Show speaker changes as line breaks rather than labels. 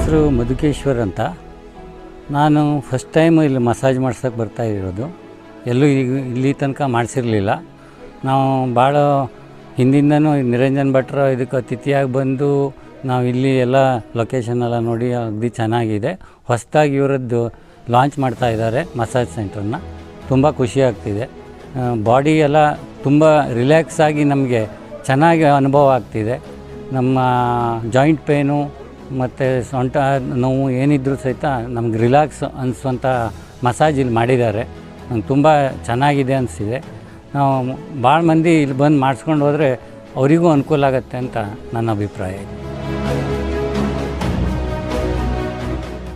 ಹೆಸರು ಮಧುಕೇಶ್ವರ್ ಅಂತ. ನಾನು ಫಸ್ಟ್ ಟೈಮು ಇಲ್ಲಿ ಮಸಾಜ್ ಮಾಡ್ಸೋಕ್ಕೆ ಬರ್ತಾಯಿರೋದು. ಎಲ್ಲೂ ಇಲ್ಲಿ ತನಕ ಮಾಡಿಸಿರಲಿಲ್ಲ. ನಾವು ಭಾಳ ಹಿಂದಿಂದನೂ ನಿರಂಜನ್ ಭಟ್ರು ಇದಕ್ಕೆ ಅತಿಥಿಯಾಗಿ ಬಂದು ನಾವು ಇಲ್ಲಿ ಎಲ್ಲ ಲೊಕೇಶನೆಲ್ಲ ನೋಡಿ ಅಗದಿ ಚೆನ್ನಾಗಿದೆ. ಹೊಸದಾಗಿ ಇವರದ್ದು ಲಾಂಚ್ ಮಾಡ್ತಾಯಿದ್ದಾರೆ ಮಸಾಜ್ ಸೆಂಟ್ರನ್ನ. ತುಂಬ ಖುಷಿ ಆಗ್ತಿದೆ. ಬಾಡಿ ಎಲ್ಲ ತುಂಬ ರಿಲ್ಯಾಕ್ಸ್ ಆಗಿ ನಮಗೆ ಚೆನ್ನಾಗಿ ಅನುಭವ ಆಗ್ತಿದೆ. ನಮ್ಮ ಜಾಯಿಂಟ್ ಪೇನು ಮತ್ತು ಸೊಂಟ ನೋವು ಏನಿದ್ರೂ ಸಹಿತ ನಮ್ಗೆ ರಿಲ್ಯಾಕ್ಸ್ ಅನಿಸುವಂಥ ಮಸಾಜ್ ಇಲ್ಲಿ ಮಾಡಿದ್ದಾರೆ. ನಂಗೆ ತುಂಬ ಚೆನ್ನಾಗಿದೆ ಅನಿಸಿದೆ. ನಾವು ಭಾಳ ಮಂದಿ ಇಲ್ಲಿ ಬಂದು ಮಾಡಿಸ್ಕೊಂಡು ಹೋದರೆ ಅವರಿಗೂ ಅನುಕೂಲ ಆಗುತ್ತೆ ಅಂತ ನನ್ನ ಅಭಿಪ್ರಾಯ ಇದೆ.